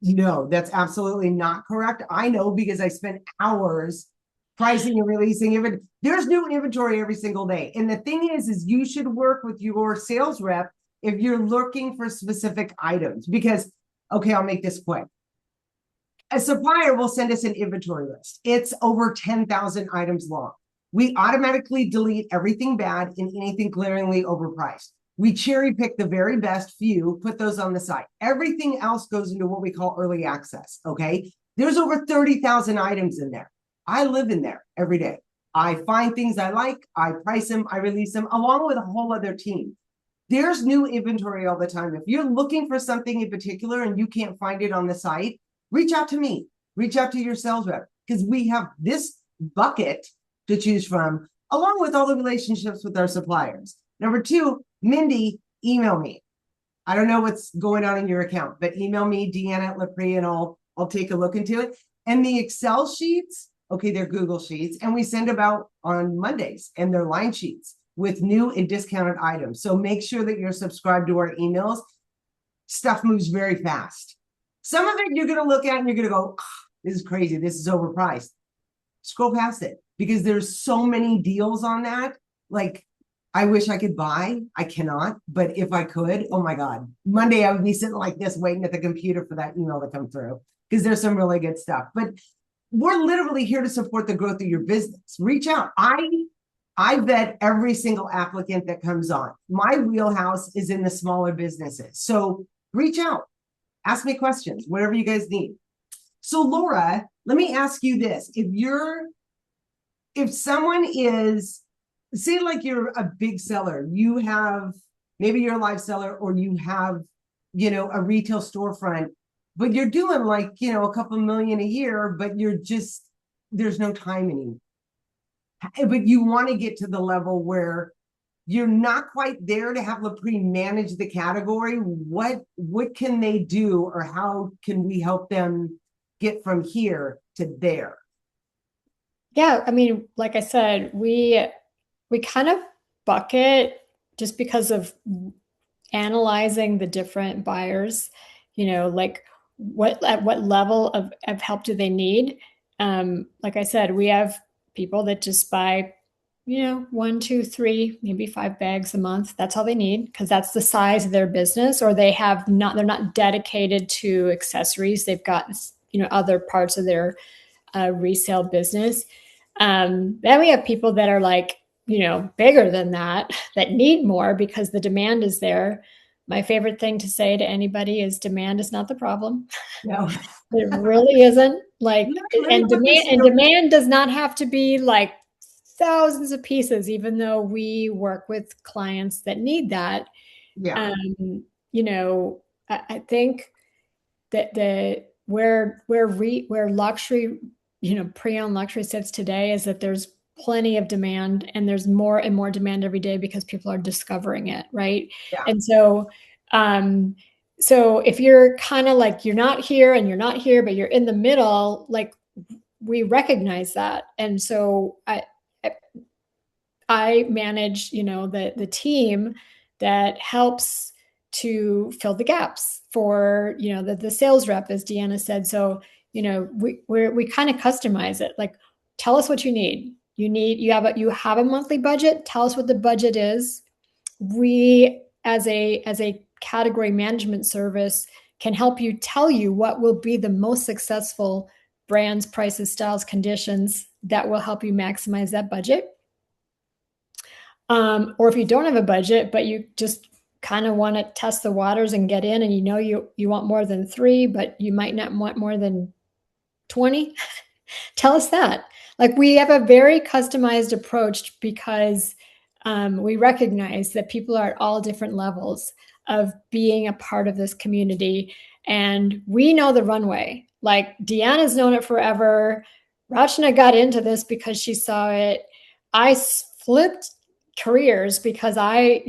No, that's absolutely not correct. I know, because I spent hours pricing and releasing it. There's new inventory every single day. And the thing is you should work with your sales rep if you're looking for specific items, because, okay, I'll make this quick. A supplier will send us an inventory list. It's over 10,000 items long. We automatically delete everything bad and anything glaringly overpriced. We cherry pick the very best few, put those on the site. Everything else goes into what we call early access, okay? There's over 30,000 items in there. I live in there every day. I find things I like, I price them, I release them, along with a whole other team. There's new inventory all the time. If you're looking for something in particular and you can't find it on the site, reach out to me, reach out to your sales rep, because we have this bucket to choose from, along with all the relationships with our suppliers. Number 2, Mindy, email me. I don't know what's going on in your account, but email me, Deanna at LePrix, and I'll take a look into it. And the Excel sheets, okay, they're Google Sheets, and we send them out on Mondays, and they're line sheets with new and discounted items. So make sure that you're subscribed to our emails. Stuff moves very fast. Some of it you're going to look at and you're going to go, oh, this is crazy. This is overpriced. Scroll past it, because there's so many deals on that. Like, I wish I could buy. I cannot. But if I could, oh my God. Monday, I would be sitting like this waiting at the computer for that email to come through, because there's some really good stuff. But we're literally here to support the growth of your business. Reach out. I vet every single applicant that comes on. My wheelhouse is in the smaller businesses. So reach out, ask me questions, whatever you guys need. So Laura, let me ask you this. If someone is, say like you're a big seller, you have, maybe you're a live seller or you have, a retail storefront, but you're doing like, a couple million a year, but there's no time anymore. But you want to get to the level where you're not quite there to have LePrix manage the category. What can they do, or how can we help them get from here to there? Yeah, I mean, like I said, we kind of bucket just because of analyzing the different buyers, like at what level of help do they need? Like I said, we have people that just buy, 1, 2, 3, maybe 5 bags a month. That's all they need because that's the size of their business, or they're not dedicated to accessories. They've got, other parts of their resale business. Then we have people that are like, bigger than that need more because the demand is there. My favorite thing to say to anybody is demand is not the problem. No. It really isn't. Like, and demand does not have to be like thousands of pieces, even though we work with clients that need that. Yeah. I think that where luxury, pre-owned luxury sits today is that there's plenty of demand, and there's more and more demand every day because people are discovering it, right? Yeah. And so if you're kind of like, you're not here and you're not here, but you're in the middle, like, we recognize that. And so I manage, the team that helps to fill the gaps for, the sales rep, as Deanna said. So, we kind of customize it. Like, tell us what you need. You have a monthly budget. Tell us what the budget is. We, as a category management service, can help you tell you what will be the most successful brands, prices, styles, conditions that will help you maximize that budget. Or if you don't have a budget, but you just kind of want to test the waters and get in, and you want more than 3, but you might not want more than 20, tell us that. Like, we have a very customized approach because we recognize that people are at all different levels of being a part of this community. And we know the runway. Like, Deanna's known it forever. Rachana got into this because she saw it. I flipped careers because I,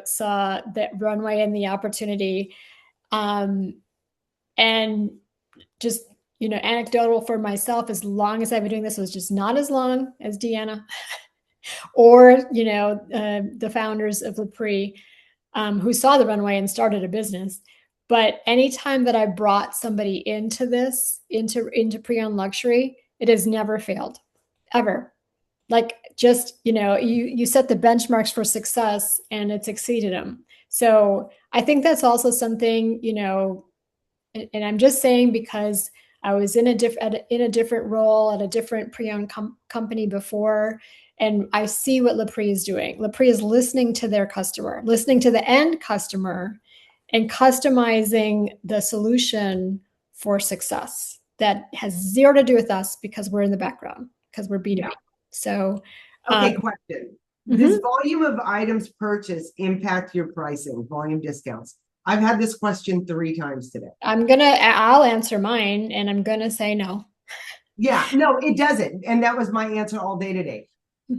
saw that runway and the opportunity. And just, anecdotal for myself, as long as I've been doing this, was just not as long as Deanna or, the founders of LePrix, who saw the runway and started a business. But anytime that I brought somebody into pre-owned luxury, it has never failed, ever. Like, just, you set the benchmarks for success and it's exceeded them. So I think that's also something, and I'm just saying because I was in a different role at a different pre-owned company before, and I see what LePrix is doing. LePrix is listening to their customer, listening to the end customer, and customizing the solution for success that has zero to do with us because we're in the background, because we're B2B. Yeah. So, okay, question. Does volume of items purchased impact your pricing, volume discounts? I've had this question 3 times today. I'll answer mine, and I'm going to say no. Yeah, no, it doesn't. And that was my answer all day today.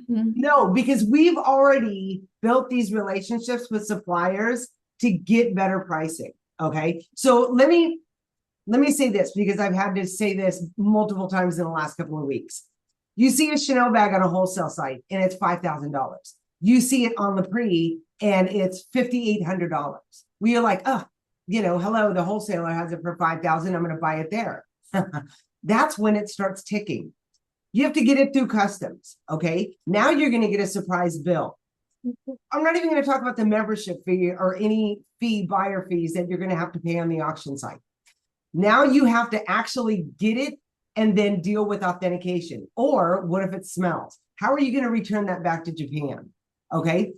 No, because we've already built these relationships with suppliers to get better pricing. Okay. So let me say this, because I've had to say this multiple times in the last couple of weeks. You see a Chanel bag on a wholesale site and it's $5,000. You see it on LePrix and it's $5,800. We are like, oh, hello, the wholesaler has it for $5,000. I'm going to buy it there. That's when it starts ticking. You have to get it through customs. Okay. Now you're going to get a surprise bill. I'm not even going to talk about the membership fee or any buyer fees that you're going to have to pay on the auction site. Now you have to actually get it and then deal with authentication. Or what if it smells? How are you going to return that back to Japan? Okay.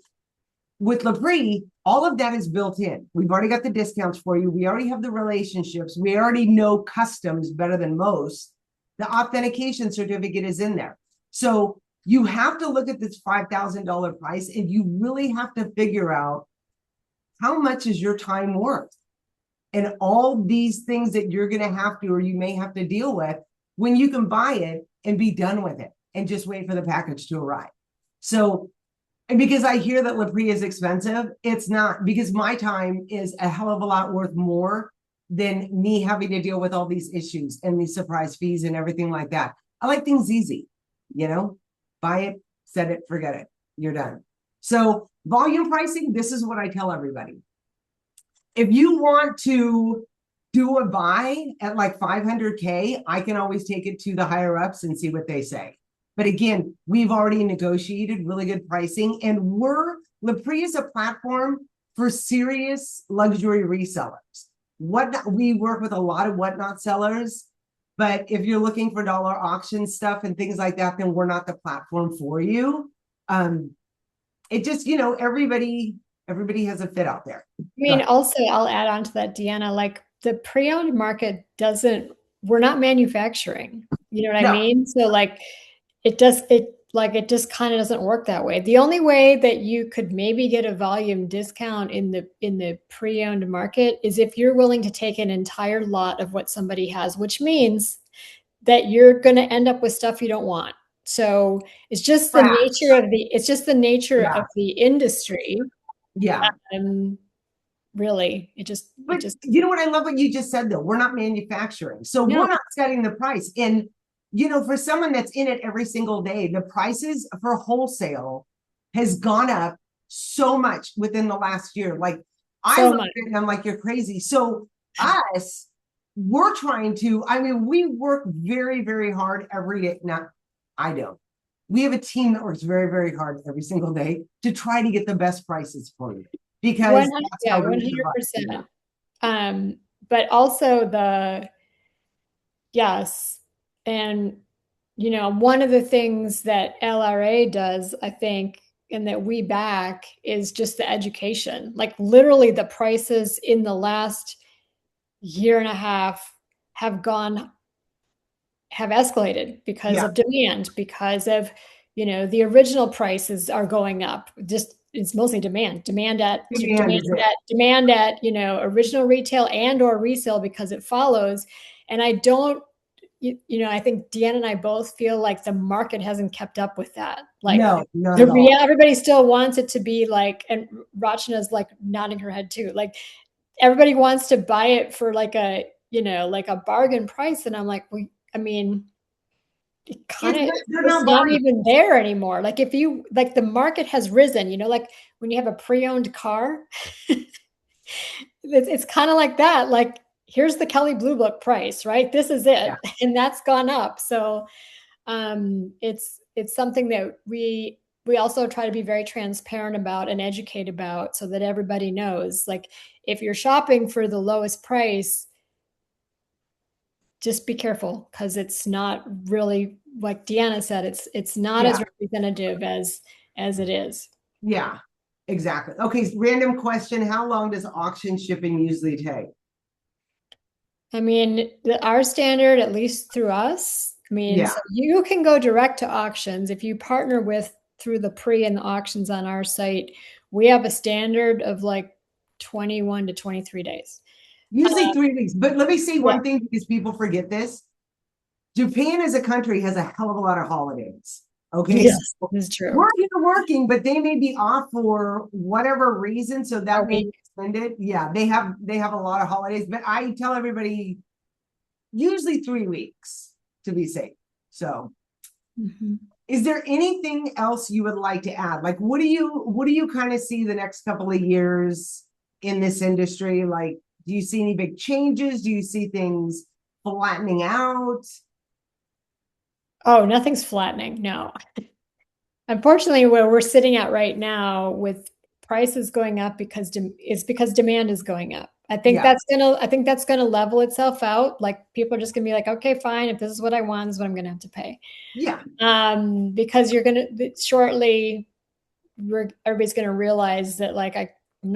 With LePrix, all of that is built in. We've already got the discounts for you. We already have the relationships. We already know customs better than most. The authentication certificate is in there. So you have to look at this $5,000 price, and you really have to figure out how much is your time worth, and all these things that you're going to have to, or you may have to deal with, when you can buy it and be done with it and just wait for the package to arrive. So, and because I hear that LePrix is expensive, it's not, because my time is a hell of a lot worth more than me having to deal with all these issues and these surprise fees and everything like that. I like things easy, buy it, set it, forget it, you're done. So volume pricing, this is what I tell everybody. If you want to do a buy at like 500K, I can always take it to the higher ups and see what they say. But again, we've already negotiated really good pricing, and LePrix is a platform for serious luxury resellers. We work with a lot of whatnot sellers, but if you're looking for dollar auction stuff and things like that, then we're not the platform for you. It just, everybody has a fit out there. I mean, also, I'll add on to that, Deanna, like the pre-owned market we're not manufacturing, you know what I mean? So like, it just kind of doesn't work that way. The only way that you could maybe get a volume discount in the pre-owned market is if you're willing to take an entire lot of what somebody has, which means that you're going to end up with stuff you don't want. So it's just the nature of the industry. Yeah. Really, you know what? I love what you just said, though. We're not manufacturing. So we're not setting the price. And for someone that's in it every single day, the prices for wholesale has gone up so much within the last year. Like I look at it and I'm like, you're crazy. So we're trying to, we work very, very hard every day. Now, I don't. We have a team that works very, very hard every single day to try to get the best prices for you. Because 100%. But also yes. And, one of the things that LRA does, I think, and that we back is just the education. Like literally the prices in the last year and a half have escalated because of demand, because of, the original prices are going up. It's mostly demand at original retail and or resale, because it follows. And I think Deanna and I both feel like the market hasn't kept up with that. Like everybody still wants it to be like, and Rachana's like nodding her head too. Like everybody wants to buy it for like a bargain price. And I'm like, it's not even there anymore. Like the market has risen, like when you have a pre-owned car, it's kind of like that. Like, here's the Kelley Blue Book price, right? This is it. Yeah. And that's gone up. So it's something that we also try to be very transparent about and educate about, so that everybody knows, like, if you're shopping for the lowest price, just be careful, because it's not really, like Deanna said, it's not as representative as it is. Yeah, exactly. Okay, random question. How long does auction shipping usually take? Our standard, at least through us, so you can go direct to auctions. If you partner through the pre and the auctions on our site, we have a standard of like 21 to 23 days. Usually 3 weeks. But let me say one thing, because people forget this. Japan as a country has a hell of a lot of holidays. Okay. Yes, that's true. We're here working, but they may be off for whatever reason. So that may extend it. Yeah, they have a lot of holidays, but I tell everybody usually 3 weeks to be safe. So is there anything else you would like to add? Like, what do you kind of see the next couple of years in this industry? Like, do you see any big changes? Do you see things flattening out? Oh, nothing's flattening. No. Unfortunately, where we're sitting at right now with prices going up because demand is going up. I think Yeah. that's gonna level itself out. Like people are just gonna be like, okay, fine. If this is what I want, this is what I'm gonna have to pay. Yeah. Because you're gonna shortly, everybody's gonna realize that like I'm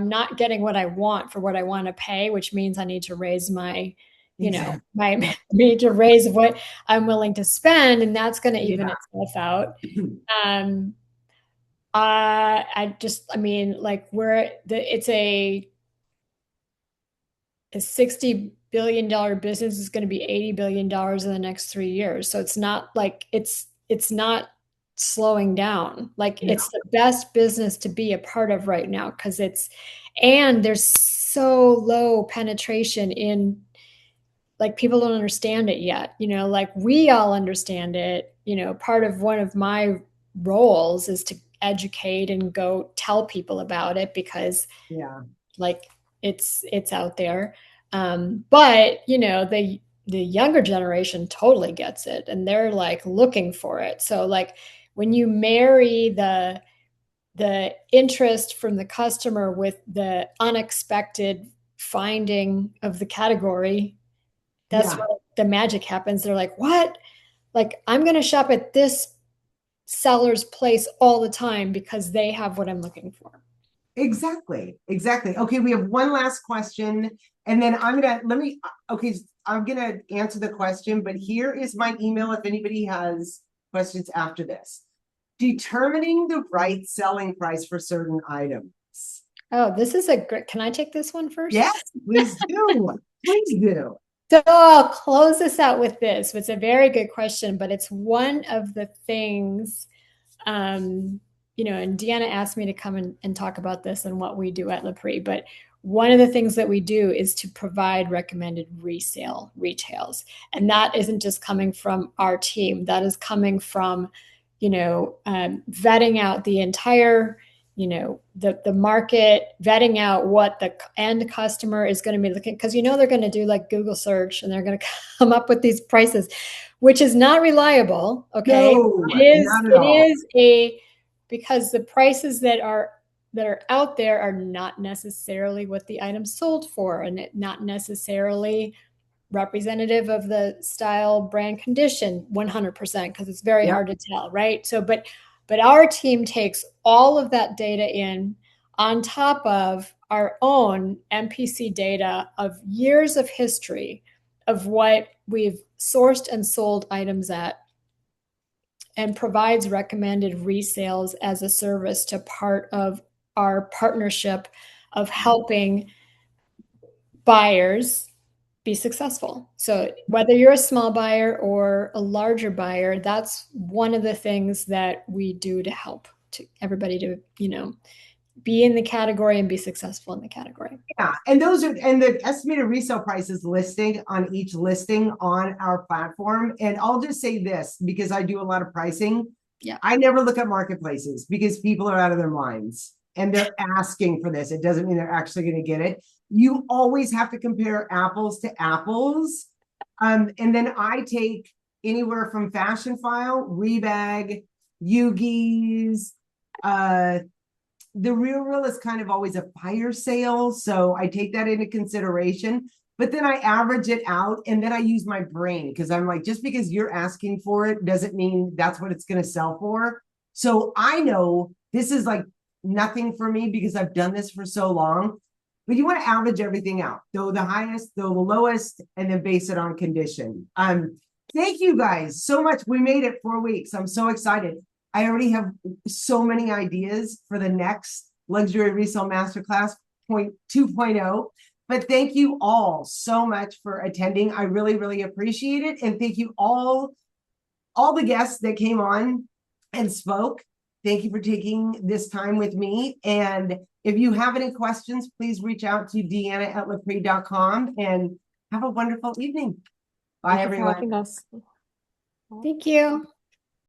not getting what I want for what I want to pay, which means I need to raise my, Exactly. I need to raise what I'm willing to spend, and that's going to even Yeah. itself out. Um, I mean, like it's a $60 billion business is going to be $80 billion in the next 3 years. So it's not like it's not slowing down. Like No. it's the best business to be a part of right now because and there's so low penetration in, like people don't understand it yet. Like we all understand it. Part of one of my roles is to educate and go tell people about it because Yeah. like it's out there. But the younger generation totally gets it and they're like looking for it. So like when you marry the interest from the customer with the unexpected finding of the category, that's Yeah. where the magic happens. They're like, what? Like I'm going to shop at this seller's place all the time because they have what I'm looking for. Exactly. Exactly. Okay, we have one last question, and then I'm gonna answer the question, but here is my email if anybody has questions after this. Determining the right selling price for certain items. Oh, this is a great. Can I take this one first? Yes, please do. Please do. So I'll close this out with this. It's a very good question, but it's one of the things, and Deanna asked me to come and talk about this and what we do at LePrix. But one of the things that we do is to provide recommended resale retails. And that isn't just coming from our team. That is coming from, vetting out the entire the market, vetting out what the end customer is going to be looking, because they're going to do like Google search and they're going to come up with these prices, which is not reliable. Okay, No, not at it all. is because the prices that are out there are not necessarily what the item sold for, and not necessarily representative of the style, brand, condition 100%, because it's very Yep. hard to tell, right? So but our team takes all of that data in on top of our own MPC data of years of history of what we've sourced and sold items at, and provides recommended resales as a service to part of our partnership of helping buyers be successful. So whether you're a small buyer or a larger buyer, that's one of the things that we do to help to everybody to, be in the category and be successful in the category. Yeah, and the estimated resale price is listing on each listing on our platform. And I'll just say this because I do a lot of pricing. Yeah. I never look at marketplaces because people are out of their minds and they're asking for this. It doesn't mean they're actually going to get it. You always have to compare apples to apples. And then I take anywhere from Fashion File, Rebag, Yugi's, the real is kind of always a fire sale. So I take that into consideration, but then I average it out and then I use my brain because I'm like, just because you're asking for it doesn't mean that's what it's going to sell for. So I know this is like nothing for me because I've done this for so long, but you want to average everything out, though the highest, though the lowest, and then base it on condition. Thank you guys so much. We made it 4 weeks. I'm so excited. I already have so many ideas for the next Luxury Resale Masterclass 2.0. But thank you all so much for attending. I really, really appreciate it. And thank you all the guests that came on and spoke. Thank you for taking this time with me. And if you have any questions, please reach out to Deanna@leprix.com and have a wonderful evening. Bye, everyone. Thank you for having us. Thank you.